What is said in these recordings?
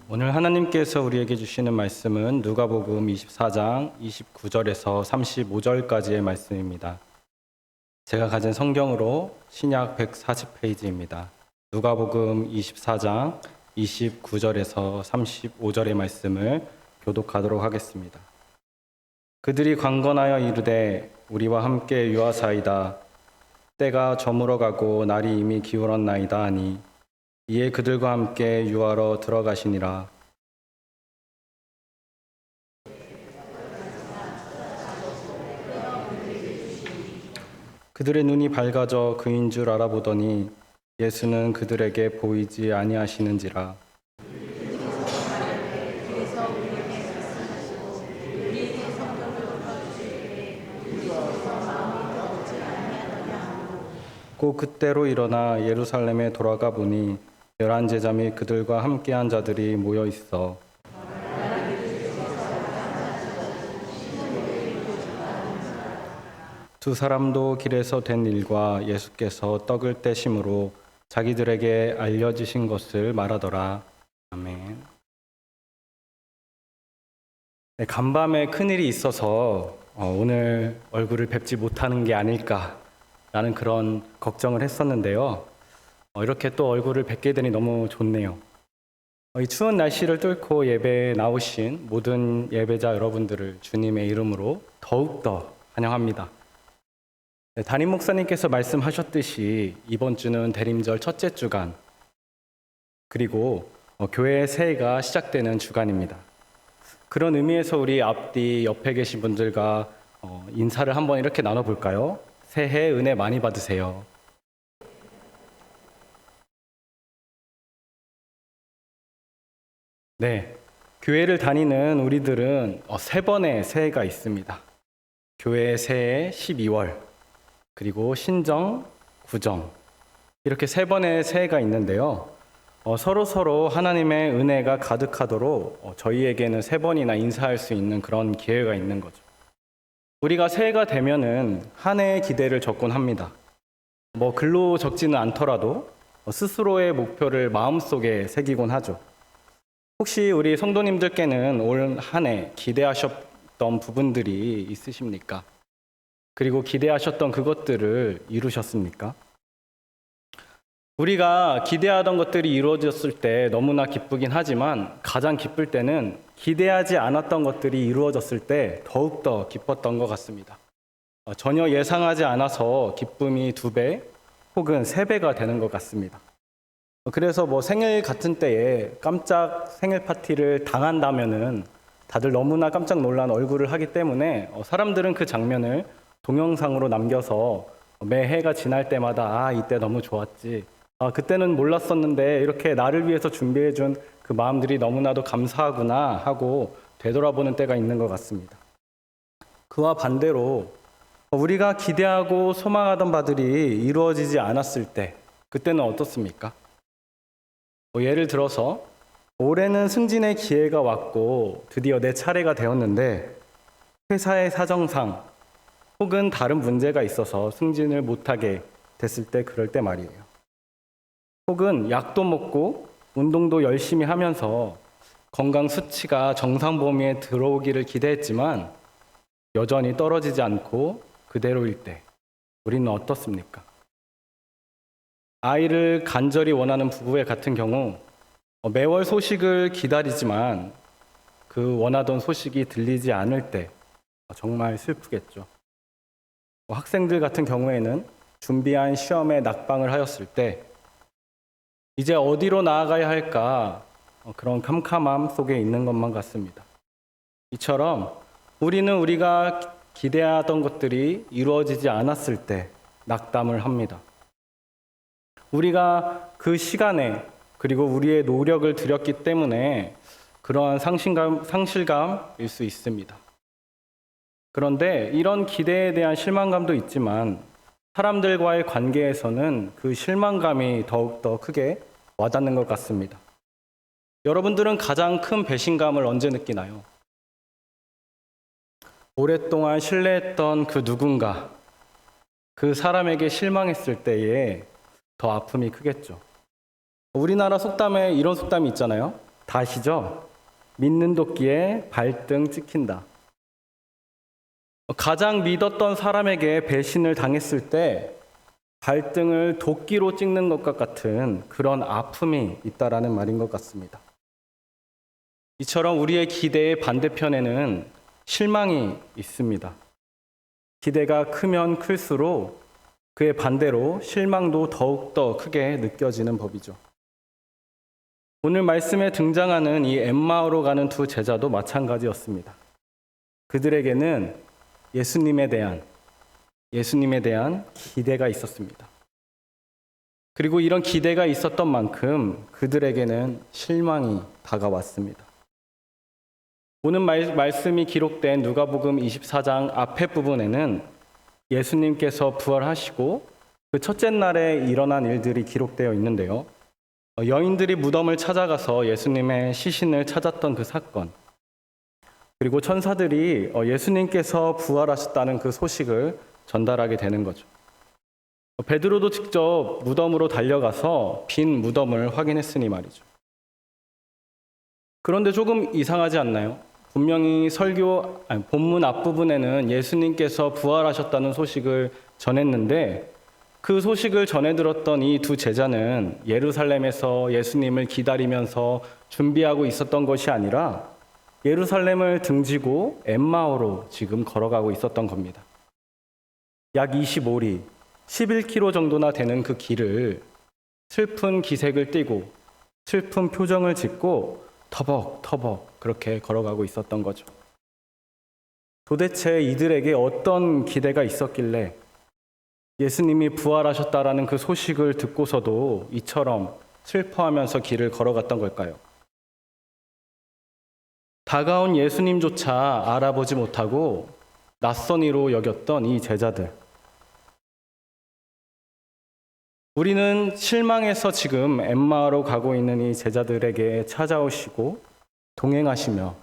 오늘 하나님께서 우리에게 주시는 말씀은 누가복음 24장 29절에서 35절까지의 말씀입니다. 제가 가진 성경으로 신약 140페이지입니다. 누가복음 24장 29절에서 35절의 말씀을 교독하도록 하겠습니다. 그들이 강건하여 이르되 우리와 함께 유하사이다. 때가 저물어가고 날이 이미 기울었나이다 하니 이에 그들과 함께 유하러 들어가시니라. 그들의 눈이 밝아져 그인 줄 알아보더니 예수는 그들에게 보이지 아니하시는지라. 곧 그때로 일어나 예루살렘에 돌아가 보니 11 제자 및 그들과 함께한 자들이 모여 있어 두 사람도 길에서 된 일과 예수께서 떡을 떼심으로 자기들에게 알려지신 것을 말하더라. 아멘. 네, 간밤에 큰일이 있어서 오늘 얼굴을 뵙지 못하는 게 아닐까라는 그런 걱정을 했었는데요. 이렇게 또 얼굴을 뵙게 되니 너무 좋네요. 이 추운 날씨를 뚫고 예배에 나오신 모든 예배자 여러분들을 주님의 이름으로 더욱더 환영합니다. 담임 목사님께서 말씀하셨듯이 이번 주는 대림절 첫째 주간, 그리고 교회 새해가 시작되는 주간입니다. 그런 의미에서 우리 앞뒤 옆에 계신 분들과 인사를 한번 이렇게 나눠볼까요? 새해 은혜 많이 받으세요. 네, 교회를 다니는 우리들은 세 번의 새해가 있습니다. 교회 새해 12월, 그리고 신정, 구정, 이렇게 세 번의 새해가 있는데요. 서로 하나님의 은혜가 가득하도록 저희에게는 세 번이나 인사할 수 있는 그런 기회가 있는 거죠. 우리가 새해가 되면은 한 해의 기대를 적곤 합니다. 글로 적지는 않더라도 스스로의 목표를 마음속에 새기곤 하죠. 혹시 우리 성도님들께는 올 한 해 기대하셨던 부분들이 있으십니까? 그리고 기대하셨던 그것들을 이루셨습니까? 우리가 기대하던 것들이 이루어졌을 때 너무나 기쁘긴 하지만 가장 기쁠 때는 기대하지 않았던 것들이 이루어졌을 때 더욱더 기뻤던 것 같습니다. 전혀 예상하지 않아서 기쁨이 2배 혹은 3배가 되는 것 같습니다. 그래서 생일 같은 때에 깜짝 생일 파티를 당한다면은 다들 너무나 깜짝 놀란 얼굴을 하기 때문에 사람들은 그 장면을 동영상으로 남겨서 매해가 지날 때마다 이때 너무 좋았지, 그때는 몰랐었는데 이렇게 나를 위해서 준비해준 그 마음들이 너무나도 감사하구나 하고 되돌아보는 때가 있는 것 같습니다. 그와 반대로 우리가 기대하고 소망하던 바들이 이루어지지 않았을 때 그때는 어떻습니까? 예를 들어서 올해는 승진의 기회가 왔고 드디어 내 차례가 되었는데 회사의 사정상 혹은 다른 문제가 있어서 승진을 못하게 됐을 때, 그럴 때 말이에요. 혹은 약도 먹고 운동도 열심히 하면서 건강 수치가 정상 범위에 들어오기를 기대했지만 여전히 떨어지지 않고 그대로일 때 우리는 어떻습니까? 아이를 간절히 원하는 부부의 같은 경우 매월 소식을 기다리지만 그 원하던 소식이 들리지 않을 때 정말 슬프겠죠. 학생들 같은 경우에는 준비한 시험에 낙방을 하였을 때 이제 어디로 나아가야 할까 그런 캄캄함 속에 있는 것만 같습니다. 이처럼 우리는 우리가 기대하던 것들이 이루어지지 않았을 때 낙담을 합니다. 우리가 그 시간에 그리고 우리의 노력을 들였기 때문에 그러한 상실감일 수 있습니다. 그런데 이런 기대에 대한 실망감도 있지만 사람들과의 관계에서는 그 실망감이 더욱더 크게 와닿는 것 같습니다. 여러분들은 가장 큰 배신감을 언제 느끼나요? 오랫동안 신뢰했던 그 누군가, 그 사람에게 실망했을 때에 더 아픔이 크겠죠. 우리나라 속담에 이런 속담이 있잖아요. 다시죠. 믿는 도끼에 발등 찍힌다. 가장 믿었던 사람에게 배신을 당했을 때 발등을 도끼로 찍는 것과 같은 그런 아픔이 있다라는 말인 것 같습니다. 이처럼 우리의 기대의 반대편에는 실망이 있습니다. 기대가 크면 클수록 그의 반대로 실망도 더욱더 크게 느껴지는 법이죠. 오늘 말씀에 등장하는 이 엠마오로 가는 두 제자도 마찬가지였습니다. 그들에게는 예수님에 대한 기대가 있었습니다. 그리고 이런 기대가 있었던 만큼 그들에게는 실망이 다가왔습니다. 오늘 말씀이 기록된 누가복음 24장 앞에 부분에는 예수님께서 부활하시고 그 첫째 날에 일어난 일들이 기록되어 있는데요. 여인들이 무덤을 찾아가서 예수님의 시신을 찾았던 그 사건, 그리고 천사들이 예수님께서 부활하셨다는 그 소식을 전달하게 되는 거죠. 베드로도 직접 무덤으로 달려가서 빈 무덤을 확인했으니 말이죠. 그런데 조금 이상하지 않나요? 분명히 본문 앞부분에는 예수님께서 부활하셨다는 소식을 전했는데 그 소식을 전해 들었던 이 두 제자는 예루살렘에서 예수님을 기다리면서 준비하고 있었던 것이 아니라 예루살렘을 등지고 엠마오로 지금 걸어가고 있었던 겁니다. 약 25리, 11km 정도나 되는 그 길을 슬픈 기색을 띠고 슬픈 표정을 짓고 터벅터벅 그렇게 걸어가고 있었던 거죠. 도대체 이들에게 어떤 기대가 있었길래 예수님이 부활하셨다라는 그 소식을 듣고서도 이처럼 슬퍼하면서 길을 걸어갔던 걸까요? 다가온 예수님조차 알아보지 못하고 낯선 이로 여겼던 이 제자들. 우리는 실망해서 지금 엠마오로 가고 있는 이 제자들에게 찾아오시고 동행하시며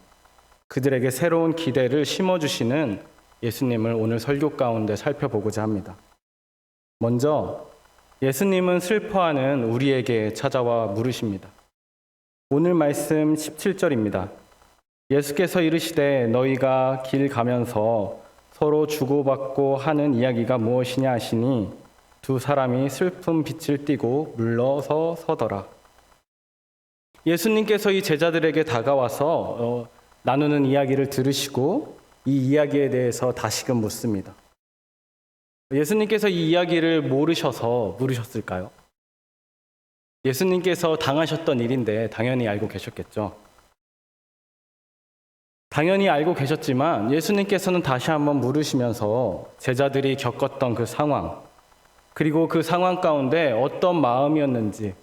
그들에게 새로운 기대를 심어주시는 예수님을 오늘 설교 가운데 살펴보고자 합니다. 먼저 예수님은 슬퍼하는 우리에게 찾아와 물으십니다. 오늘 말씀 17절입니다. 예수께서 이르시되 너희가 길 가면서 서로 주고받고 하는 이야기가 무엇이냐 하시니 두 사람이 슬픈 빛을 띠고 물러서 서더라. 예수님께서 이 제자들에게 다가와서 나누는 이야기를 들으시고 이 이야기에 대해서 다시금 묻습니다. 예수님께서 이 이야기를 모르셔서 물으셨을까요? 예수님께서 당하셨던 일인데 당연히 알고 계셨겠죠. 당연히 알고 계셨지만 예수님께서는 다시 한번 물으시면서 제자들이 겪었던 그 상황, 그리고 그 상황 가운데 어떤 마음이었는지,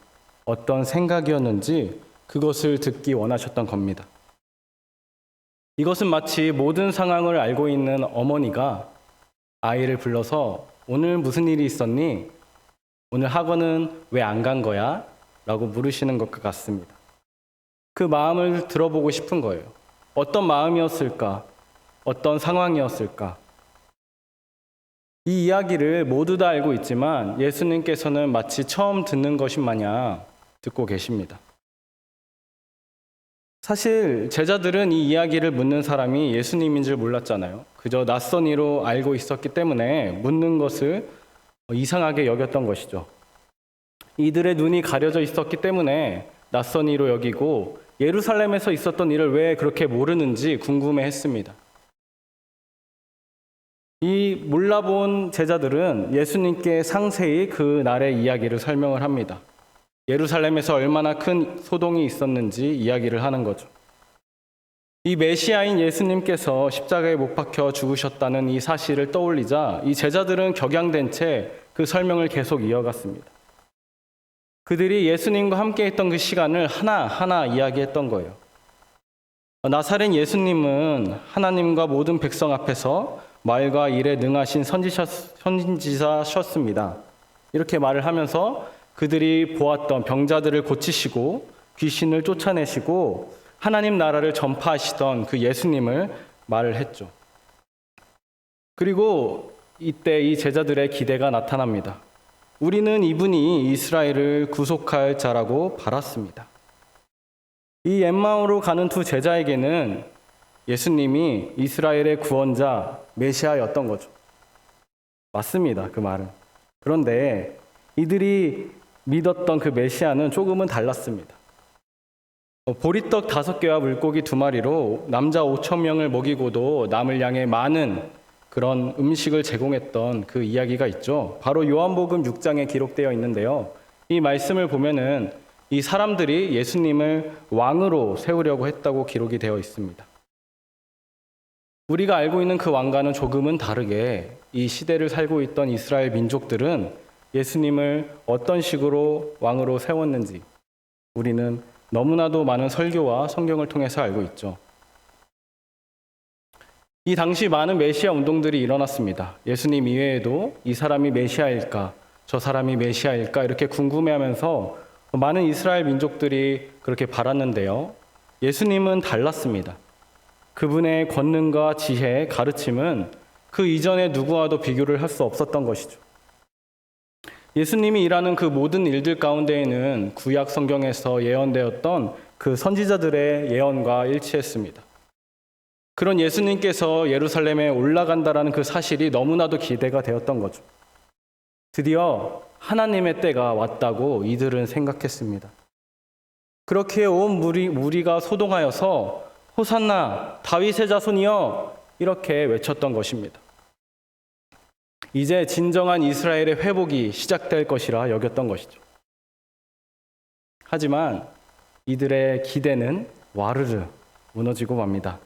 어떤 생각이었는지 그것을 듣기 원하셨던 겁니다. 이것은 마치 모든 상황을 알고 있는 어머니가 아이를 불러서 오늘 무슨 일이 있었니? 오늘 학원은 왜 안 간 거야? 라고 물으시는 것과 같습니다. 그 마음을 들어보고 싶은 거예요. 어떤 마음이었을까? 어떤 상황이었을까? 이 이야기를 모두 다 알고 있지만 예수님께서는 마치 처음 듣는 것인 마냥 듣고 계십니다. 사실 제자들은 이 이야기를 묻는 사람이 예수님인 줄 몰랐잖아요. 그저 낯선 이로 알고 있었기 때문에 묻는 것을 이상하게 여겼던 것이죠. 이들의 눈이 가려져 있었기 때문에 낯선 이로 여기고 예루살렘에서 있었던 일을 왜 그렇게 모르는지 궁금해했습니다. 이 몰라본 제자들은 예수님께 상세히 그 날의 이야기를 설명을 합니다. 예루살렘에서 얼마나 큰 소동이 있었는지 이야기를 하는 거죠. 이 메시아인 예수님께서 십자가에 못 박혀 죽으셨다는 이 사실을 떠올리자 이 제자들은 격양된 채 그 설명을 계속 이어갔습니다. 그들이 예수님과 함께 했던 그 시간을 하나하나 이야기했던 거예요. 나사렛 예수님은 하나님과 모든 백성 앞에서 말과 일에 능하신 선지자셨습니다. 이렇게 말을 하면서 그들이 보았던 병자들을 고치시고 귀신을 쫓아내시고 하나님 나라를 전파하시던 그 예수님을 말을 했죠. 그리고 이때 이 제자들의 기대가 나타납니다. 우리는 이분이 이스라엘을 구속할 자라고 바랐습니다. 이 엠마오로 가는 두 제자에게는 예수님이 이스라엘의 구원자 메시아였던 거죠. 맞습니다. 그 말은. 그런데 이들이 믿었던 그 메시아는 조금은 달랐습니다. 보리떡 5개와 물고기 2마리로 남자 5,000명을 먹이고도 남을 향해 많은 그런 음식을 제공했던 그 이야기가 있죠. 바로 요한복음 6장에 기록되어 있는데요. 이 말씀을 보면은 이 사람들이 예수님을 왕으로 세우려고 했다고 기록이 되어 있습니다. 우리가 알고 있는 그 왕과는 조금은 다르게 이 시대를 살고 있던 이스라엘 민족들은 예수님을 어떤 식으로 왕으로 세웠는지 우리는 너무나도 많은 설교와 성경을 통해서 알고 있죠. 이 당시 많은 메시아 운동들이 일어났습니다. 예수님 이외에도 이 사람이 메시아일까, 저 사람이 메시아일까 이렇게 궁금해하면서 많은 이스라엘 민족들이 그렇게 바랐는데요. 예수님은 달랐습니다. 그분의 권능과 지혜, 가르침은 그 이전에 누구와도 비교를 할 수 없었던 것이죠. 예수님이 일하는 그 모든 일들 가운데에는 구약 성경에서 예언되었던 그 선지자들의 예언과 일치했습니다. 그런 예수님께서 예루살렘에 올라간다라는 그 사실이 너무나도 기대가 되었던 거죠. 드디어 하나님의 때가 왔다고 이들은 생각했습니다. 그렇게 온 무리가 소동하여서 호산나 다윗의 자손이여 이렇게 외쳤던 것입니다. 이제 진정한 이스라엘의 회복이 시작될 것이라 여겼던 것이죠. 하지만 이들의 기대는 와르르 무너지고 맙니다.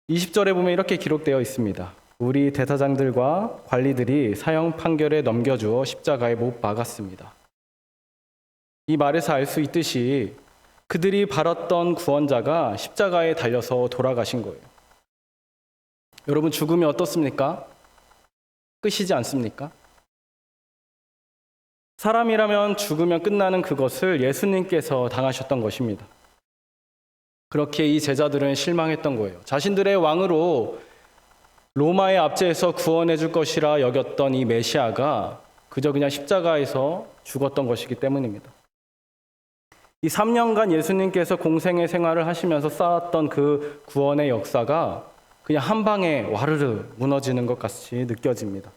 20절에 보면 이렇게 기록되어 있습니다. 우리 대사장들과 관리들이 사형 판결에 넘겨주어 십자가에 못 박았습니다. 이 말에서 알 수 있듯이 그들이 바랐던 구원자가 십자가에 달려서 돌아가신 거예요. 여러분, 죽음이 어떻습니까? 끝이지 않습니까? 사람이라면 죽으면 끝나는 그것을 예수님께서 당하셨던 것입니다. 그렇게 이 제자들은 실망했던 거예요. 자신들의 왕으로 로마의 압제에서 구원해 줄 것이라 여겼던 이 메시아가 그저 그냥 십자가에서 죽었던 것이기 때문입니다. 이 3년간 예수님께서 공생의 생활을 하시면서 쌓았던 그 구원의 역사가 그냥 한 방에 와르르 무너지는 것 같이 느껴집니다.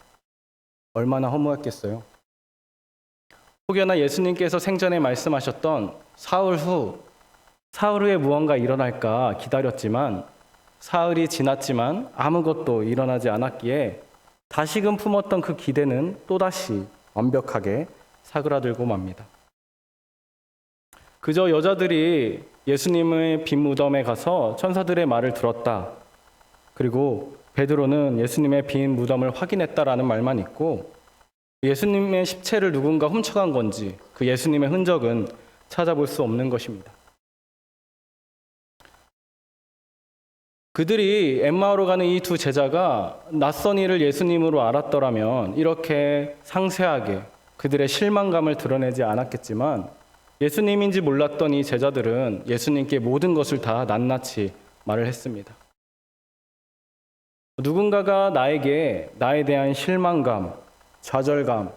얼마나 허무했겠어요. 혹여나 예수님께서 생전에 말씀하셨던 사흘 후에 무언가 일어날까 기다렸지만 사흘이 지났지만 아무것도 일어나지 않았기에 다시금 품었던 그 기대는 또다시 완벽하게 사그라들고 맙니다. 그저 여자들이 예수님의 빈 무덤에 가서 천사들의 말을 들었다. 그리고 베드로는 예수님의 빈 무덤을 확인했다라는 말만 있고 예수님의 십체를 누군가 훔쳐간 건지 그 예수님의 흔적은 찾아볼 수 없는 것입니다. 그들이 엠마오로 가는 이 두 제자가 낯선 이를 예수님으로 알았더라면 이렇게 상세하게 그들의 실망감을 드러내지 않았겠지만 예수님인지 몰랐던 이 제자들은 예수님께 모든 것을 다 낱낱이 말을 했습니다. 누군가가 나에게 나에 대한 실망감, 좌절감,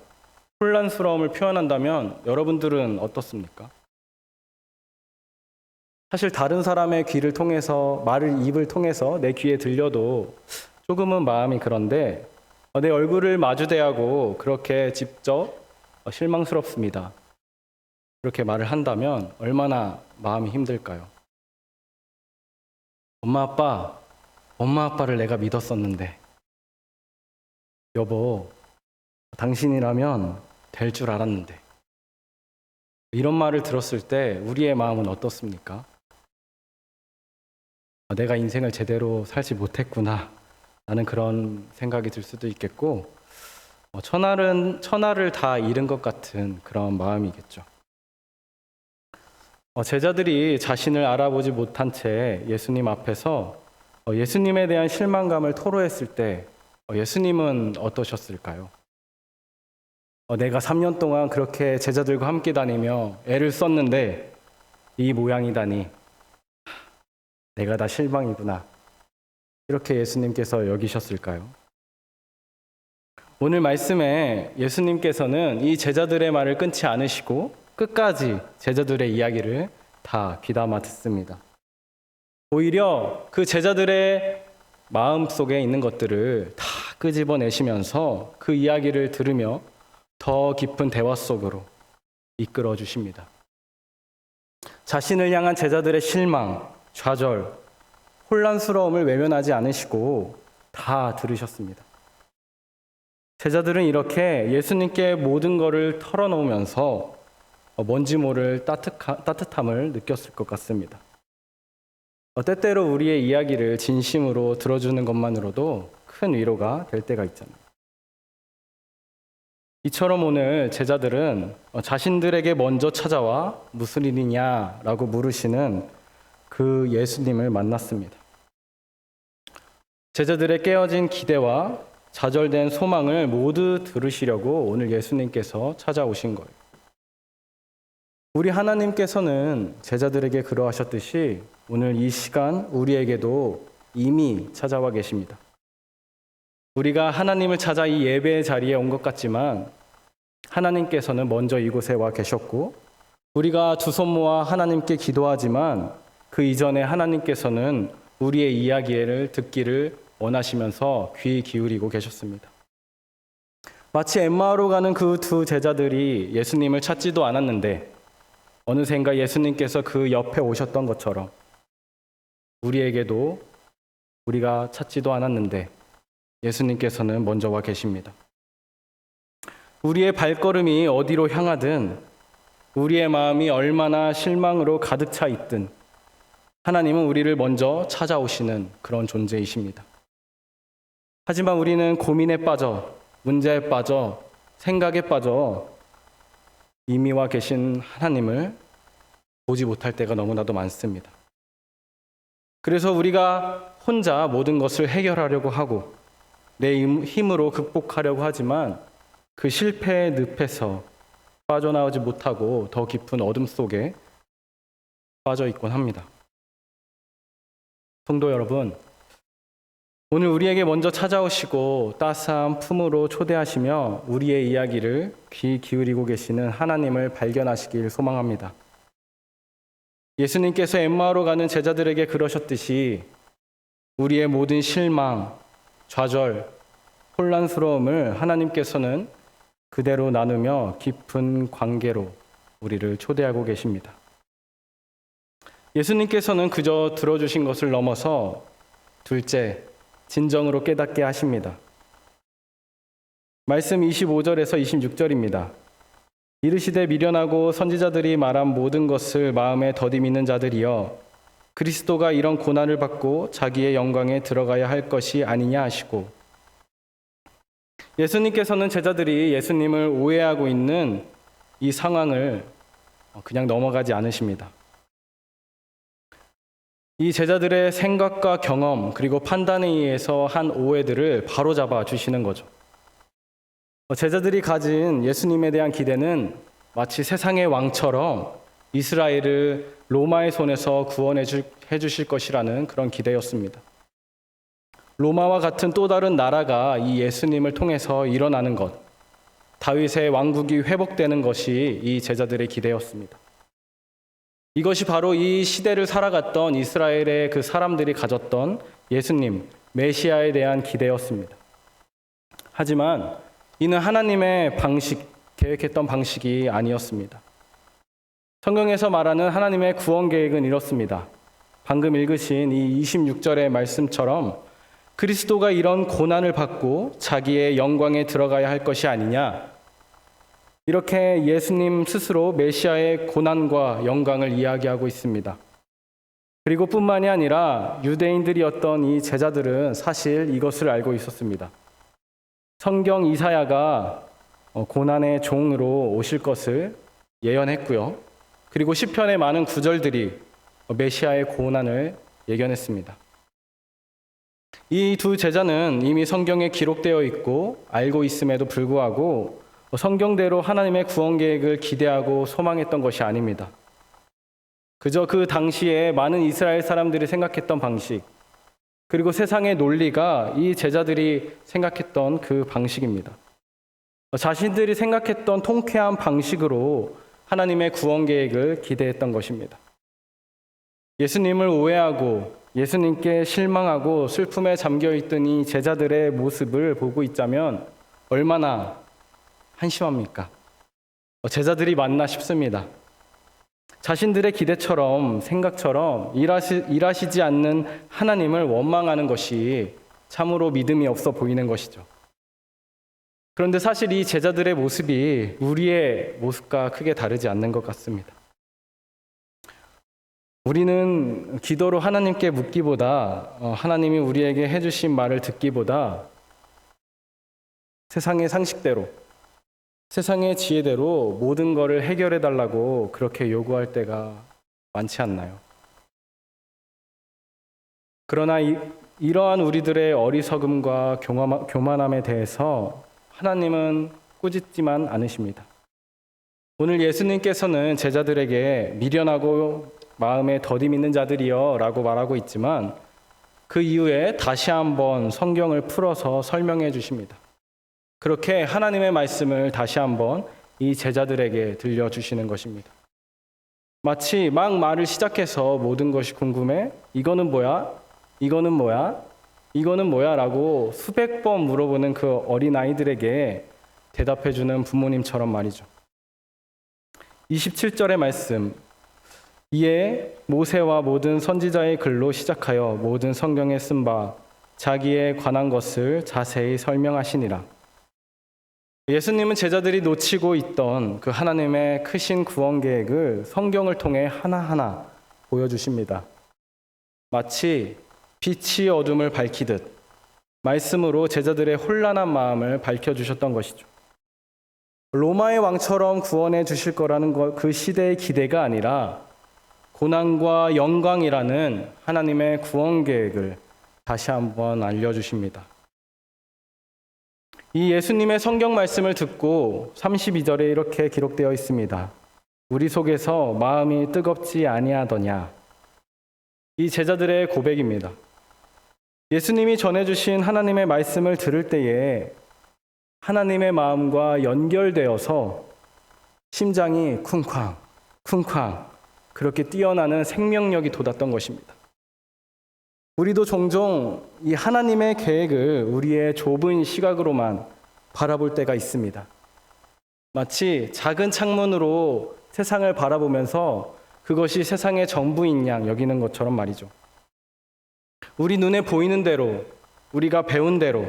혼란스러움을 표현한다면 여러분들은 어떻습니까? 사실 다른 사람의 귀를 통해서 입을 통해서 내 귀에 들려도 조금은 마음이 그런데 내 얼굴을 마주대하고 그렇게 직접 실망스럽습니다. 그렇게 말을 한다면 얼마나 마음이 힘들까요? 엄마 아빠를 내가 믿었었는데 여보, 당신이라면 될 줄 알았는데 이런 말을 들었을 때 우리의 마음은 어떻습니까? 내가 인생을 제대로 살지 못했구나 라는 그런 생각이 들 수도 있겠고 천하를 다 잃은 것 같은 그런 마음이겠죠. 제자들이 자신을 알아보지 못한 채 예수님 앞에서 예수님에 대한 실망감을 토로했을 때 예수님은 어떠셨을까요? 내가 3년 동안 그렇게 제자들과 함께 다니며 애를 썼는데 이 모양이다니 내가 다 실망이구나 이렇게 예수님께서 여기셨을까요? 오늘 말씀에 예수님께서는 이 제자들의 말을 끊지 않으시고 끝까지 제자들의 이야기를 다 귀담아 듣습니다. 오히려 그 제자들의 마음속에 있는 것들을 다 끄집어내시면서 그 이야기를 들으며 더 깊은 대화 속으로 이끌어 주십니다. 자신을 향한 제자들의 실망, 좌절, 혼란스러움을 외면하지 않으시고 다 들으셨습니다. 제자들은 이렇게 예수님께 모든 것을 털어놓으면서 뭔지 모를 따뜻함을 느꼈을 것 같습니다. 때때로 우리의 이야기를 진심으로 들어주는 것만으로도 큰 위로가 될 때가 있잖아요. 이처럼 오늘 제자들은 자신들에게 먼저 찾아와 무슨 일이냐라고 물으시는 그 예수님을 만났습니다. 제자들의 깨어진 기대와 좌절된 소망을 모두 들으시려고 오늘 예수님께서 찾아오신 거예요. 우리 하나님께서는 제자들에게 그러하셨듯이 오늘 이 시간 우리에게도 이미 찾아와 계십니다. 우리가 하나님을 찾아 이 예배의 자리에 온 것 같지만 하나님께서는 먼저 이곳에 와 계셨고, 우리가 두 손 모아 하나님께 기도하지만 그 이전에 하나님께서는 우리의 이야기를 듣기를 원하시면서 귀 기울이고 계셨습니다. 마치 엠마오로 가는 그 두 제자들이 예수님을 찾지도 않았는데 어느샌가 예수님께서 그 옆에 오셨던 것처럼 우리에게도 우리가 찾지도 않았는데 예수님께서는 먼저 와 계십니다. 우리의 발걸음이 어디로 향하든, 우리의 마음이 얼마나 실망으로 가득 차 있든 하나님은 우리를 먼저 찾아오시는 그런 존재이십니다. 하지만 우리는 고민에 빠져, 문제에 빠져, 생각에 빠져 이미 와 계신 하나님을 보지 못할 때가 너무나도 많습니다. 그래서 우리가 혼자 모든 것을 해결하려고 하고 내 힘으로 극복하려고 하지만 그 실패의 늪에서 빠져나오지 못하고 더 깊은 어둠 속에 빠져 있곤 합니다. 성도 여러분, 오늘 우리에게 먼저 찾아오시고 따스한 품으로 초대하시며 우리의 이야기를 귀 기울이고 계시는 하나님을 발견하시길 소망합니다. 예수님께서 엠마오로 가는 제자들에게 그러셨듯이 우리의 모든 실망, 좌절, 혼란스러움을 하나님께서는 그대로 나누며 깊은 관계로 우리를 초대하고 계십니다. 예수님께서는 그저 들어주신 것을 넘어서 둘째, 진정으로 깨닫게 하십니다. 말씀 25절에서 26절입니다. 이르시되 미련하고 선지자들이 말한 모든 것을 마음에 더디 믿는 자들이여, 그리스도가 이런 고난을 받고 자기의 영광에 들어가야 할 것이 아니냐 하시고, 예수님께서는 제자들이 예수님을 오해하고 있는 이 상황을 그냥 넘어가지 않으십니다. 이 제자들의 생각과 경험 그리고 판단에 의해서 한 오해들을 바로잡아 주시는 거죠. 제자들이 가진 예수님에 대한 기대는 마치 세상의 왕처럼 이스라엘을 로마의 손에서 구원해 주실 것이라는 그런 기대였습니다. 로마와 같은 또 다른 나라가 이 예수님을 통해서 일어나는 것, 다윗의 왕국이 회복되는 것이 이 제자들의 기대였습니다. 이것이 바로 이 시대를 살아갔던 이스라엘의 그 사람들이 가졌던 예수님, 메시아에 대한 기대였습니다. 하지만 이는 하나님의 계획했던 방식이 아니었습니다. 성경에서 말하는 하나님의 구원 계획은 이렇습니다. 방금 읽으신 이 26절의 말씀처럼 그리스도가 이런 고난을 받고 자기의 영광에 들어가야 할 것이 아니냐, 이렇게 예수님 스스로 메시아의 고난과 영광을 이야기하고 있습니다. 그리고 뿐만이 아니라 유대인들이었던 이 제자들은 사실 이것을 알고 있었습니다. 성경 이사야가 고난의 종으로 오실 것을 예언했고요. 그리고 시편의 많은 구절들이 메시아의 고난을 예견했습니다. 이 두 제자는 이미 성경에 기록되어 있고 알고 있음에도 불구하고 성경대로 하나님의 구원 계획을 기대하고 소망했던 것이 아닙니다. 그저 그 당시에 많은 이스라엘 사람들이 생각했던 방식, 그리고 세상의 논리가 이 제자들이 생각했던 그 방식입니다. 자신들이 생각했던 통쾌한 방식으로 하나님의 구원 계획을 기대했던 것입니다. 예수님을 오해하고 예수님께 실망하고 슬픔에 잠겨 있던 이 제자들의 모습을 보고 있자면 얼마나 한심합니까? 제자들이 맞나 싶습니다. 자신들의 기대처럼 생각처럼 일하시지 않는 하나님을 원망하는 것이 참으로 믿음이 없어 보이는 것이죠. 그런데 사실 이 제자들의 모습이 우리의 모습과 크게 다르지 않는 것 같습니다. 우리는 기도로 하나님께 묻기보다 하나님이 우리에게 해주신 말을 듣기보다 세상의 상식대로 세상의 지혜대로 모든 것을 해결해 달라고 그렇게 요구할 때가 많지 않나요? 그러나 이러한 우리들의 어리석음과 교만함에 대해서 하나님은 꾸짖지만 않으십니다. 오늘 예수님께서는 제자들에게 미련하고 마음에 더디 믿는 자들이여 라고 말하고 있지만 그 이후에 다시 한번 성경을 풀어서 설명해 주십니다. 그렇게 하나님의 말씀을 다시 한번 이 제자들에게 들려주시는 것입니다. 마치 막 말을 시작해서 모든 것이 궁금해 이거는 뭐야? 이거는 뭐야? 이거는 뭐야? 라고 수백 번 물어보는 그 어린아이들에게 대답해주는 부모님처럼 말이죠. 27절의 말씀 이에 모세와 모든 선지자의 글로 시작하여 모든 성경에 쓴 바 자기에 관한 것을 자세히 설명하시니라. 예수님은 제자들이 놓치고 있던 그 하나님의 크신 구원 계획을 성경을 통해 하나하나 보여주십니다. 마치 빛이 어둠을 밝히듯 말씀으로 제자들의 혼란한 마음을 밝혀주셨던 것이죠. 로마의 왕처럼 구원해 주실 거라는 그 시대의 기대가 아니라 고난과 영광이라는 하나님의 구원 계획을 다시 한번 알려주십니다. 이 예수님의 성경 말씀을 듣고 32절에 이렇게 기록되어 있습니다. 우리 속에서 마음이 뜨겁지 아니하더냐. 이 제자들의 고백입니다. 예수님이 전해주신 하나님의 말씀을 들을 때에 하나님의 마음과 연결되어서 심장이 쿵쾅 쿵쾅 그렇게 뛰어나는 생명력이 돋았던 것입니다. 우리도 종종 이 하나님의 계획을 우리의 좁은 시각으로만 바라볼 때가 있습니다. 마치 작은 창문으로 세상을 바라보면서 그것이 세상의 전부인 양 여기는 것처럼 말이죠. 우리 눈에 보이는 대로, 우리가 배운 대로,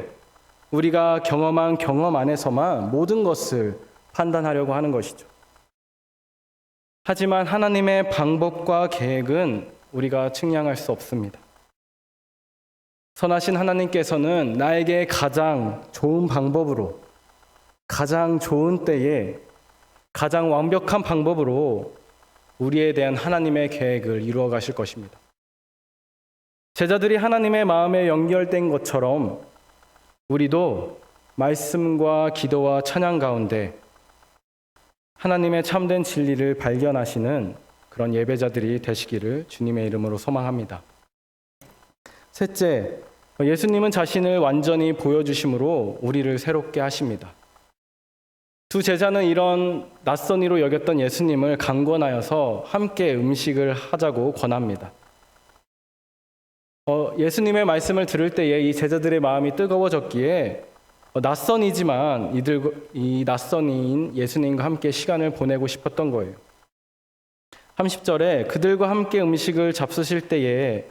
우리가 경험한 경험 안에서만 모든 것을 판단하려고 하는 것이죠. 하지만 하나님의 방법과 계획은 우리가 측량할 수 없습니다. 선하신 하나님께서는 나에게 가장 좋은 방법으로, 가장 좋은 때에, 가장 완벽한 방법으로 우리에 대한 하나님의 계획을 이루어 가실 것입니다. 제자들이 하나님의 마음에 연결된 것처럼 우리도 말씀과 기도와 찬양 가운데 하나님의 참된 진리를 발견하시는 그런 예배자들이 되시기를 주님의 이름으로 소망합니다. 셋째, 예수님은 자신을 완전히 보여주심으로 우리를 새롭게 하십니다. 두 제자는 이런 낯선 이로 여겼던 예수님을 강권하여서 함께 음식을 하자고 권합니다. 예수님의 말씀을 들을 때에 이 제자들의 마음이 뜨거워졌기에 낯선이지만 이 낯선인 예수님과 함께 시간을 보내고 싶었던 거예요. 30절에 그들과 함께 음식을 잡수실 때에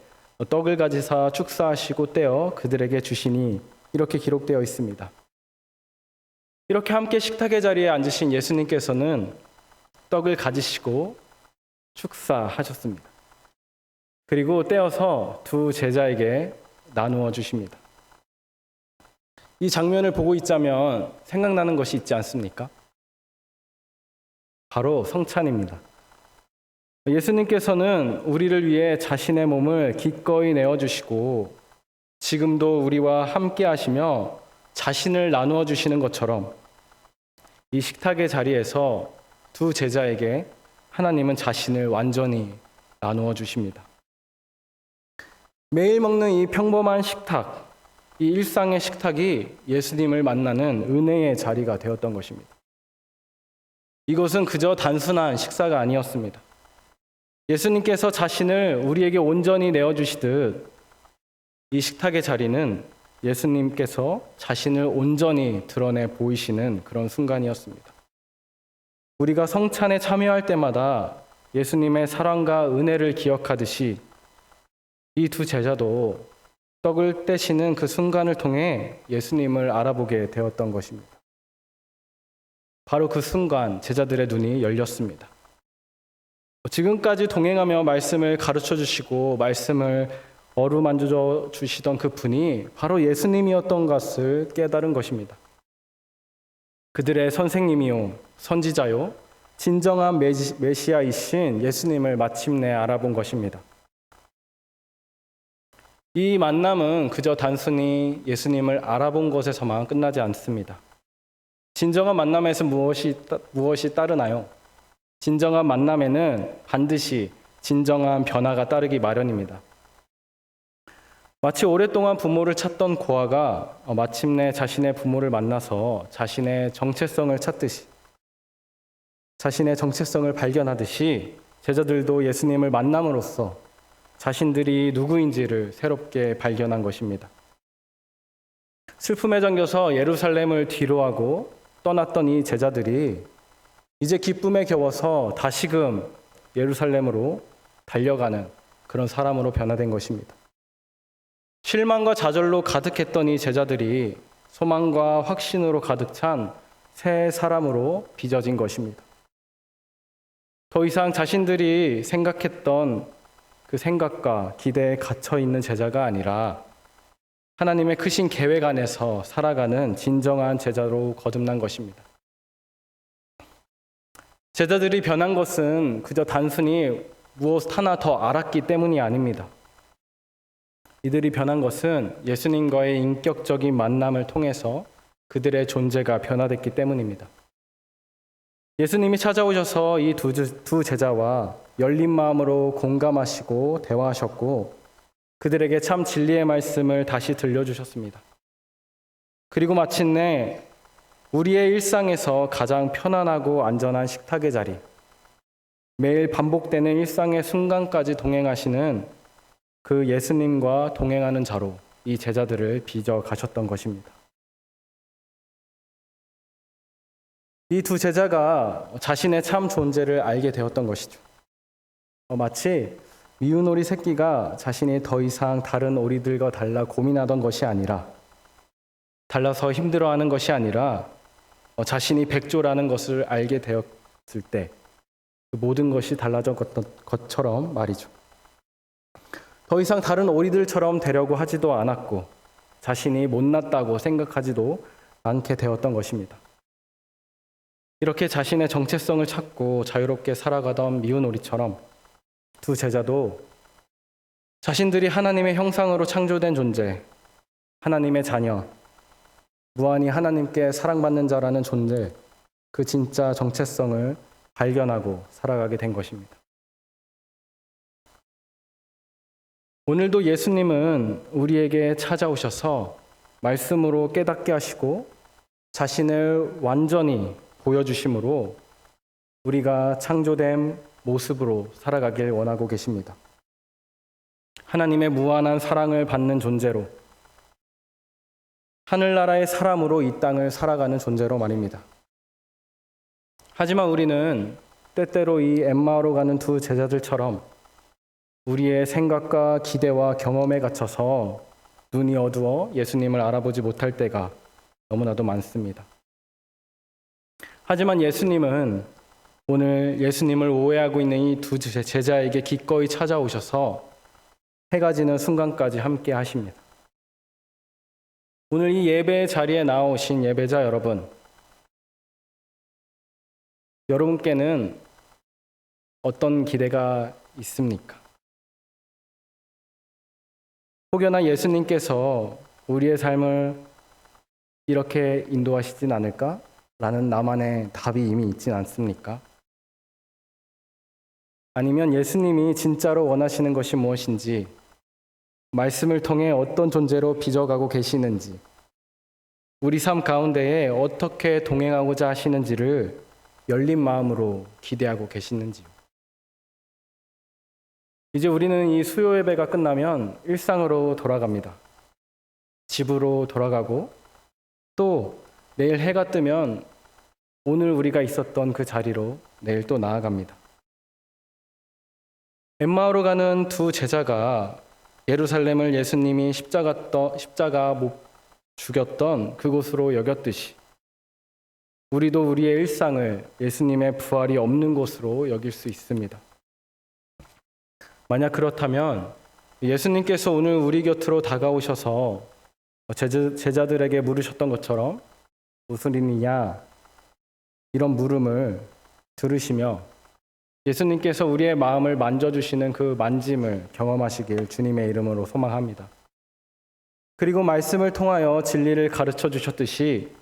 떡을 가지사 축사하시고 떼어 그들에게 주시니 이렇게 기록되어 있습니다. 이렇게 함께 식탁의 자리에 앉으신 예수님께서는 떡을 가지시고 축사하셨습니다. 그리고 떼어서 두 제자에게 나누어 주십니다. 이 장면을 보고 있자면 생각나는 것이 있지 않습니까? 바로 성찬입니다. 예수님께서는 우리를 위해 자신의 몸을 기꺼이 내어주시고 지금도 우리와 함께 하시며 자신을 나누어 주시는 것처럼 이 식탁의 자리에서 두 제자에게 하나님은 자신을 완전히 나누어 주십니다. 매일 먹는 이 평범한 식탁, 이 일상의 식탁이 예수님을 만나는 은혜의 자리가 되었던 것입니다. 이것은 그저 단순한 식사가 아니었습니다. 예수님께서 자신을 우리에게 온전히 내어주시듯 이 식탁의 자리는 예수님께서 자신을 온전히 드러내 보이시는 그런 순간이었습니다. 우리가 성찬에 참여할 때마다 예수님의 사랑과 은혜를 기억하듯이 이 두 제자도 떡을 떼시는 그 순간을 통해 예수님을 알아보게 되었던 것입니다. 바로 그 순간 제자들의 눈이 열렸습니다. 지금까지 동행하며 말씀을 가르쳐 주시고 말씀을 어루만져 주시던 그 분이 바로 예수님이었던 것을 깨달은 것입니다. 그들의 선생님이요, 선지자요, 진정한 메시아이신 예수님을 마침내 알아본 것입니다. 이 만남은 그저 단순히 예수님을 알아본 것에서만 끝나지 않습니다. 진정한 만남에서 무엇이 따르나요? 진정한 만남에는 반드시 진정한 변화가 따르기 마련입니다. 마치 오랫동안 부모를 찾던 고아가 마침내 자신의 부모를 만나서 자신의 정체성을 찾듯이, 자신의 정체성을 발견하듯이 제자들도 예수님을 만남으로써 자신들이 누구인지를 새롭게 발견한 것입니다. 슬픔에 잠겨서 예루살렘을 뒤로하고 떠났던 이 제자들이 이제 기쁨에 겨워서 다시금 예루살렘으로 달려가는 그런 사람으로 변화된 것입니다. 실망과 좌절로 가득했던 이 제자들이 소망과 확신으로 가득 찬 새 사람으로 빚어진 것입니다. 더 이상 자신들이 생각했던 그 생각과 기대에 갇혀 있는 제자가 아니라 하나님의 크신 계획 안에서 살아가는 진정한 제자로 거듭난 것입니다. 제자들이 변한 것은 그저 단순히 무엇 하나 더 알았기 때문이 아닙니다. 이들이 변한 것은 예수님과의 인격적인 만남을 통해서 그들의 존재가 변화됐기 때문입니다. 예수님이 찾아오셔서 이 두 제자와 열린 마음으로 공감하시고 대화하셨고 그들에게 참 진리의 말씀을 다시 들려주셨습니다. 그리고 마침내 우리의 일상에서 가장 편안하고 안전한 식탁의 자리, 매일 반복되는 일상의 순간까지 동행하시는 그 예수님과 동행하는 자로 이 제자들을 빚어 가셨던 것입니다. 이 두 제자가 자신의 참 존재를 알게 되었던 것이죠. 마치 미운 오리 새끼가 자신이 더 이상 다른 오리들과 달라 고민하던 것이 아니라, 달라서 힘들어하는 것이 아니라 자신이 백조라는 것을 알게 되었을 때 그 모든 것이 달라졌던 것처럼 말이죠. 더 이상 다른 오리들처럼 되려고 하지도 않았고 자신이 못났다고 생각하지도 않게 되었던 것입니다. 이렇게 자신의 정체성을 찾고 자유롭게 살아가던 미운 오리처럼 두 제자도 자신들이 하나님의 형상으로 창조된 존재, 하나님의 자녀, 무한히 하나님께 사랑받는 자라는 존재, 그 진짜 정체성을 발견하고 살아가게 된 것입니다. 오늘도 예수님은 우리에게 찾아오셔서 말씀으로 깨닫게 하시고 자신을 완전히 보여주심으로 우리가 창조된 모습으로 살아가길 원하고 계십니다. 하나님의 무한한 사랑을 받는 존재로, 하늘나라의 사람으로 이 땅을 살아가는 존재로 말입니다. 하지만 우리는 때때로 이 엠마오로 가는 두 제자들처럼 우리의 생각과 기대와 경험에 갇혀서 눈이 어두워 예수님을 알아보지 못할 때가 너무나도 많습니다. 하지만 예수님은 오늘 예수님을 오해하고 있는 이 두 제자에게 기꺼이 찾아오셔서 해가 지는 순간까지 함께 하십니다. 오늘 이 예배의 자리에 나오신 예배자 여러분, 여러분께는 어떤 기대가 있습니까? 혹여나 예수님께서 우리의 삶을 이렇게 인도하시진 않을까? 라는 나만의 답이 이미 있진 않습니까? 아니면 예수님이 진짜로 원하시는 것이 무엇인지, 말씀을 통해 어떤 존재로 빚어가고 계시는지, 우리 삶 가운데에 어떻게 동행하고자 하시는지를 열린 마음으로 기대하고 계시는지요. 이제 우리는 이 수요 예배가 끝나면 일상으로 돌아갑니다. 집으로 돌아가고 또 내일 해가 뜨면 오늘 우리가 있었던 그 자리로 내일 또 나아갑니다. 엠마오로 가는 두 제자가 예루살렘을 예수님이 십자가 못 죽였던 그곳으로 여겼듯이 우리도 우리의 일상을 예수님의 부활이 없는 곳으로 여길 수 있습니다. 만약 그렇다면 예수님께서 오늘 우리 곁으로 다가오셔서 제자들에게 물으셨던 것처럼 무슨 일이냐 이런 물음을 들으시며 예수님께서 우리의 마음을 만져주시는 그 만짐을 경험하시길 주님의 이름으로 소망합니다. 그리고 말씀을 통하여 진리를 가르쳐 주셨듯이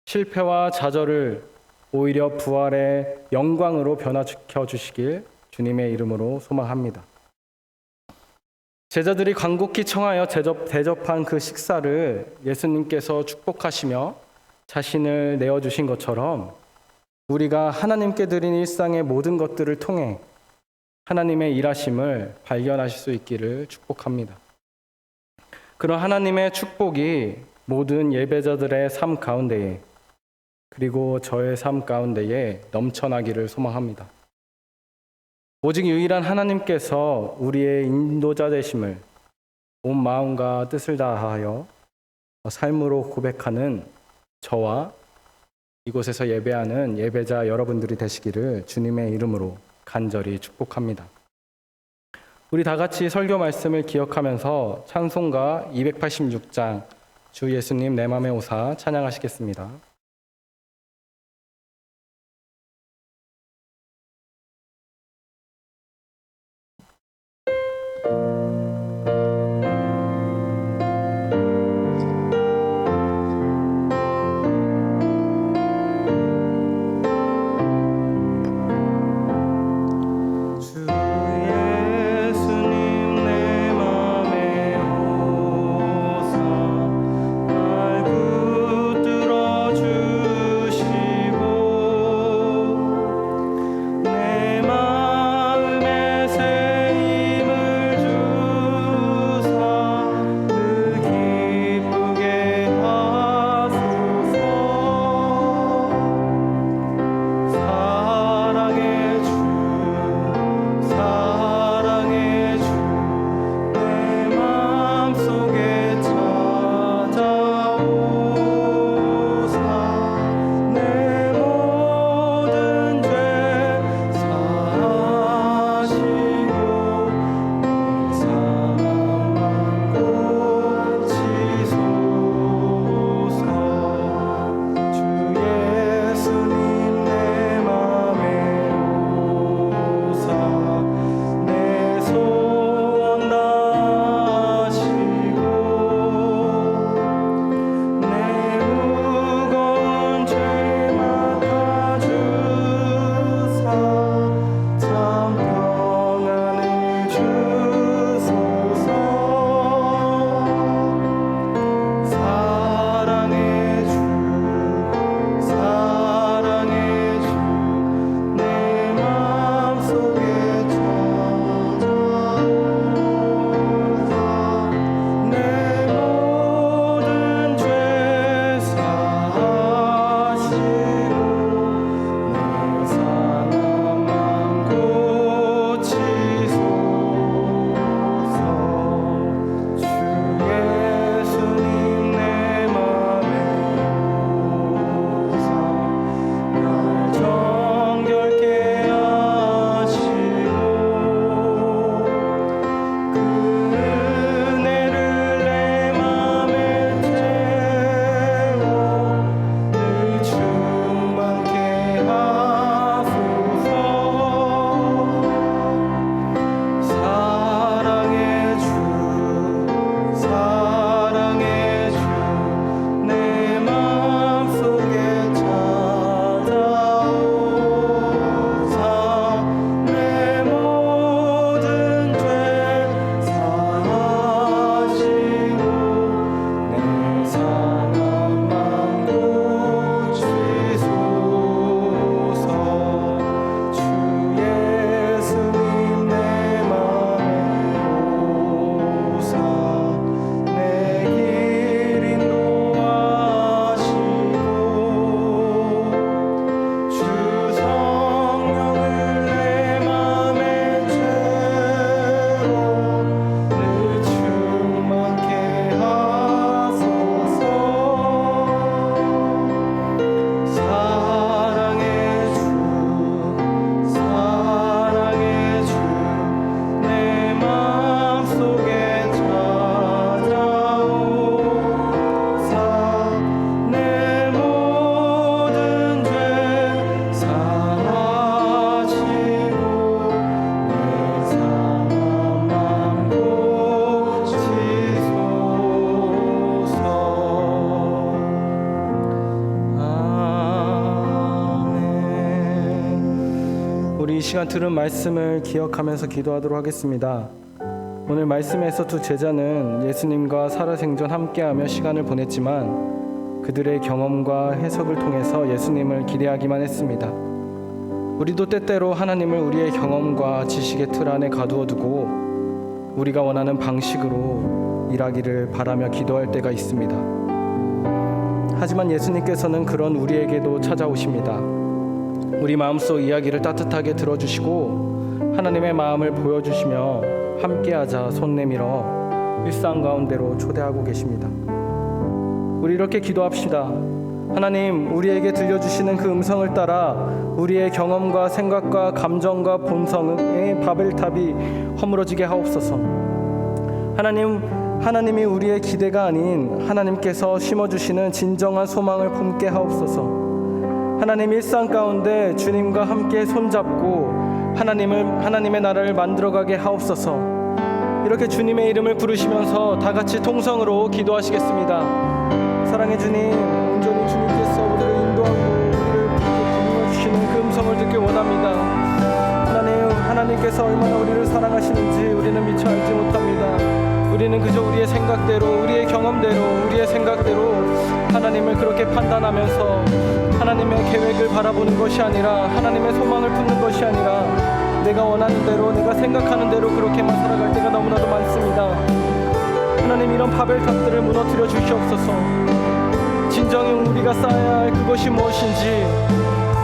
실패와 좌절을 오히려 부활의 영광으로 변화시켜 주시길 주님의 이름으로 소망합니다. 제자들이 간곡히 청하여 대접한 그 식사를 예수님께서 축복하시며 자신을 내어주신 것처럼 우리가 하나님께 드린 일상의 모든 것들을 통해 하나님의 일하심을 발견하실 수 있기를 축복합니다. 그런 하나님의 축복이 모든 예배자들의 삶 가운데에 그리고 저의 삶 가운데에 넘쳐나기를 소망합니다. 오직 유일한 하나님께서 우리의 인도자 되심을 온 마음과 뜻을 다하여 삶으로 고백하는 저와 이곳에서 예배하는 예배자 여러분들이 되시기를 주님의 이름으로 간절히 축복합니다. 우리 다 같이 설교 말씀을 기억하면서 찬송가 286장 주 예수님 내 맘에 오사 찬양하시겠습니다. 주 시간 들은 말씀을 기억하면서 기도하도록 하겠습니다. 오늘 말씀에서 두 제자는 예수님과 살아생전 함께하며 시간을 보냈지만 그들의 경험과 해석을 통해서 예수님을 기대하기만 했습니다. 우리도 때때로 하나님을 우리의 경험과 지식의 틀 안에 가두어 두고 우리가 원하는 방식으로 일하기를 바라며 기도할 때가 있습니다. 하지만 예수님께서는 그런 우리에게도 찾아오십니다. 우리 마음속 이야기를 따뜻하게 들어주시고 하나님의 마음을 보여주시며 함께하자 손 내밀어 일상 가운데로 초대하고 계십니다. 우리 이렇게 기도합시다. 하나님, 우리에게 들려주시는 그 음성을 따라 우리의 경험과 생각과 감정과 본성의 바벨탑이 허물어지게 하옵소서. 하나님이 우리의 기대가 아닌 하나님께서 심어주시는 진정한 소망을 품게 하옵소서. 하나님, 일상 가운데 주님과 함께 손잡고 하나님의 나라를 만들어가게 하옵소서. 이렇게 주님의 이름을 부르시면서 다 같이 통성으로 기도하시겠습니다. 사랑의 주님, 온전히 주님께서 우리를 인도하고 우리를 부르시는 그 음성을 듣기 원합니다. 하나님께서 얼마나 우리를 사랑하시는지 우리는 미처 알지 못합니다. 우리는 그저 우리의 생각대로, 우리의 경험대로, 우리의 생각대로 하나님을 그렇게 판단하면서 하나님의 계획을 바라보는 것이 아니라, 하나님의 소망을 품는 것이 아니라 내가 원하는 대로, 내가 생각하는 대로 그렇게만 살아갈 때가 너무나도 많습니다. 하나님, 이런 바벨탑들을 무너뜨려 주시옵소서. 진정히 우리가 쌓아야 할 그것이 무엇인지,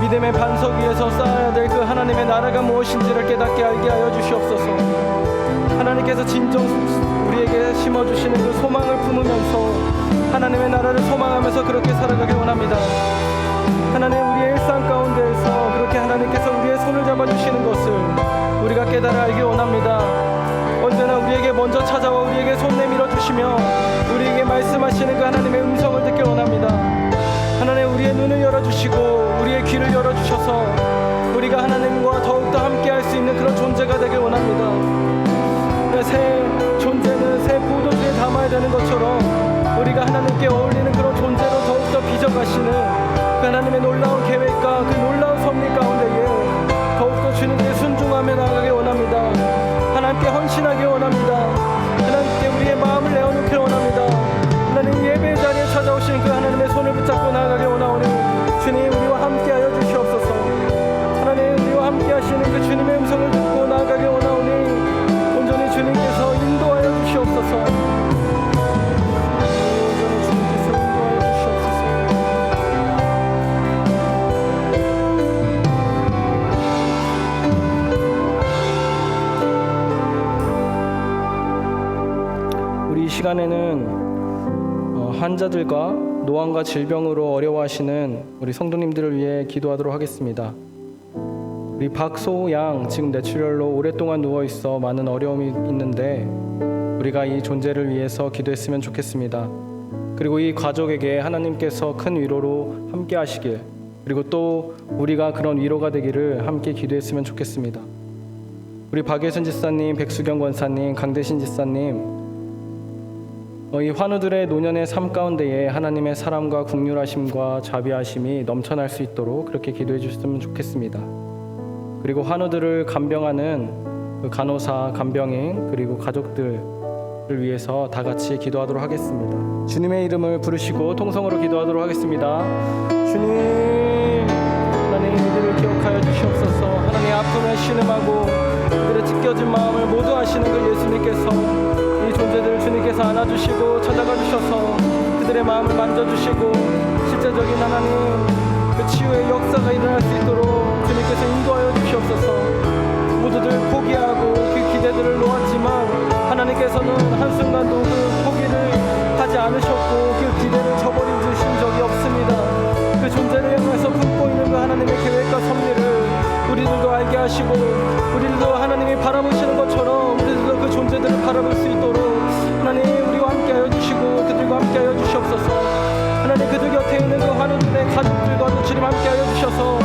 믿음의 반석 위에서 쌓아야 될 그 하나님의 나라가 무엇인지를 깨닫게 알게 하여 주시옵소서. 하나님께서 진정 우리에게 심어주시는 그 소망을 품으면서 하나님의 나라를 소망하면서 그렇게 살아가길 원합니다. 하나님, 우리의 일상 가운데에서 그렇게 하나님께서 우리의 손을 잡아주시는 것을 우리가 깨달아 알길 원합니다. 언제나 우리에게 먼저 찾아와 우리에게 손 내밀어 주시며 우리에게 말씀하시는 그 하나님의 음성을 듣길 원합니다. 하나님, 우리의 눈을 열어주시고 우리의 귀를 열어주셔서 우리가 하나님과 더욱더 함께 할 수 있는 그런 존재가 되길 원합니다. 새 존재는 새 포도주에 담아야 되는 것처럼 우리가 하나님께 어울리는 그런 존재로 더욱더 빚어가시는 그 하나님의 놀라운 계획과 그 놀라운 섭리 가운데에 더욱더 주님께 순종하며 나아가길 원합니다. 하나님께 헌신하길 원합니다. 하나님께 우리의 마음을 내어놓길 원합니다. 하나님, 예배의 자리에 찾아오신 그 하나님의 손을 붙잡고 나아가길 원하오니 주님, 우리와 함께하여 주시옵소서. 하나님, 우리와 함께하시는 그 주님의 음성을 듣고 나아가길 원하오니 온전히 주님께서 인도하여 주시옵소서. 온전히 주님께서 인도하여 주시옵소서. 우리 이 시간에는 환자들과 노안과 질병으로 어려워하시는 우리 성도님들을 위해 기도하도록 하겠습니다. 우리 박소우 양 지금 뇌출혈로 오랫동안 누워있어 많은 어려움이 있는데 우리가 이 존재를 위해서 기도했으면 좋겠습니다. 그리고 이 가족에게 하나님께서 큰 위로로 함께 하시길, 그리고 또 우리가 그런 위로가 되기를 함께 기도했으면 좋겠습니다. 우리 박예순 지사님, 백수경 권사님, 강대신 지사님, 이 환우들의 노년의 삶 가운데에 하나님의 사랑과 긍휼하심과 자비하심이 넘쳐날 수 있도록 그렇게 기도해 주셨으면 좋겠습니다. 그리고 환우들을 간병하는 그 간호사, 간병인, 그리고 가족들을 위해서 다 같이 기도하도록 하겠습니다. 주님의 이름을 부르시고 통성으로 기도하도록 하겠습니다. 주님, 하나님, 이들을 기억하여 주시옵소서. 하나님의 아픔에 신음하고 그들의 찢겨진 마음을 모두 아시는 그 예수님께서 이 존재들을 주님께서 안아주시고 찾아가 주셔서 그들의 마음을 만져주시고 실제적인 하나님 그 치유의 역사가 일어날 수 있도록 주님께서 인도하여 주시옵소서. 모두들 포기하고 그 기대들을 놓았지만 하나님께서는 한순간도 그 포기를 하지 않으셨고 그 기대를 저버린 주신 적이 없습니다. 그 존재를 향해서 품고 있는 그 하나님의 계획과 섭리를 우리들도 알게 하시고 우리들도 하나님이 바라보시는 것처럼 우리들도 그 존재들을 바라볼 수 있도록 하나님, 우리와 함께하여 주시고 그들과 함께하여 주시옵소서. 하나님, 그들 곁에 있는 그 환우들의 가족들과도 주님 함께하여 주셔서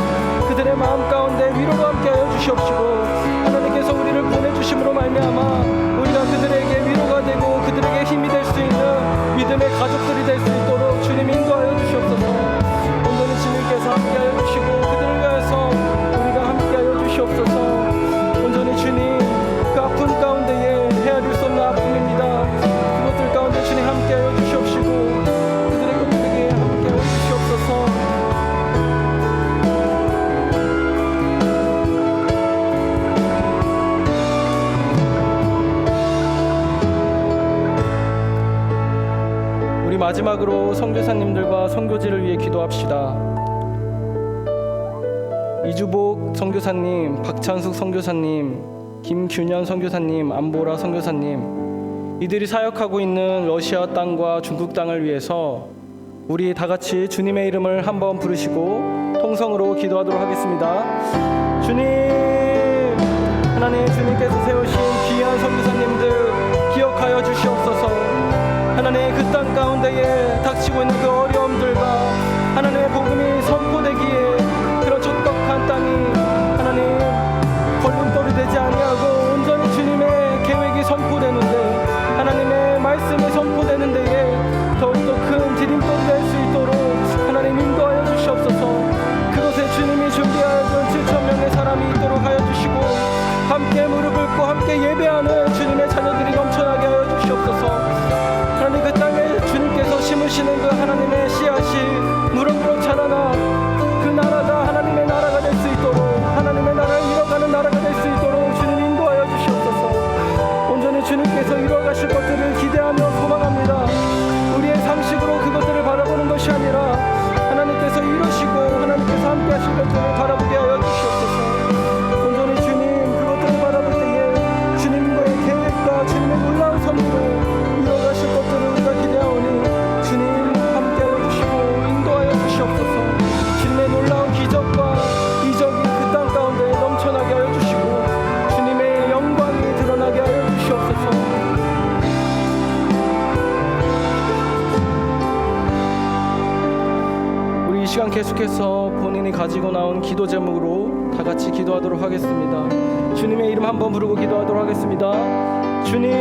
그들의 마음 가운데 위로로 함께하여 주시옵시고 하나님께서 우리를 보내주심으로 마지막으로 선교사님들과 선교지를 위해 기도합시다. 이주복 선교사님, 박찬숙 선교사님, 김균현 선교사님, 안보라 선교사님, 이들이 사역하고 있는 러시아 땅과 중국 땅을 위해서 우리 다 같이 주님의 이름을 한번 부르시고 통성으로 기도하도록 하겠습니다. 주님, 하나님, 주님께서 세우신 귀한 선교사님들 기억하여 주시옵소서. 하나님, 그 땅 가운데에 닥치고 있는 그 어려움들과 하나님의 복음이 선포되기에 그런 촉박한 땅이 하나님 걸림돌이 되지 아니하고 온전히 주님의 계획이 선포되는데, 하나님의 말씀이 선포되는 데에 더욱더 큰 디딤돌이 될 수 있도록 하나님 인도하여 주시옵소서. 그곳에 주님이 준비하여 준 7,000명의 사람이 있도록 하여 주시고, 함께 무릎 꿇고 함께 예배하는 주님의 자녀들이 넘쳐나게 하여 주시옵소서. 하나님, 그 땅에 주님께서 심으시는 그 하나님의 씨앗이 무럭무럭 자라나 그 나라가 하나님의 나라가 될 수 있도록, 하나님의 나라를 이뤄가는 나라가 될 수 있도록 주님 인도하여 주시옵소서. 온전히 주님께서 이루어가실 것들을 기대하며 소망합니다. 우리의 상식으로 그것들을 바라보는 것이 아니라 하나님께서 이루시고 하나님께서 함께 하실 것들을 바라보게 하여 주시옵소서. 온전히 주님 그것들을 바라볼 때에 주님과의 계획과 주님의 놀라운 섭리로 이루어가실 것들을 우리가 기대하오니 주님 함께 하여 주시고 인도하여 주시옵소서. 주님의 놀라운 기적과 이적이 그 땅 가운데 넘쳐나게 하여 주시고 주님의 영광이 드러나게 하여 주시옵소서. 우리 이 시간 계속해서 본인이 가지고 나온 기도 제목으로 다 같이 기도하도록 하겠습니다. 주님의 이름 한번 부르고 기도하도록 하겠습니다. 주님,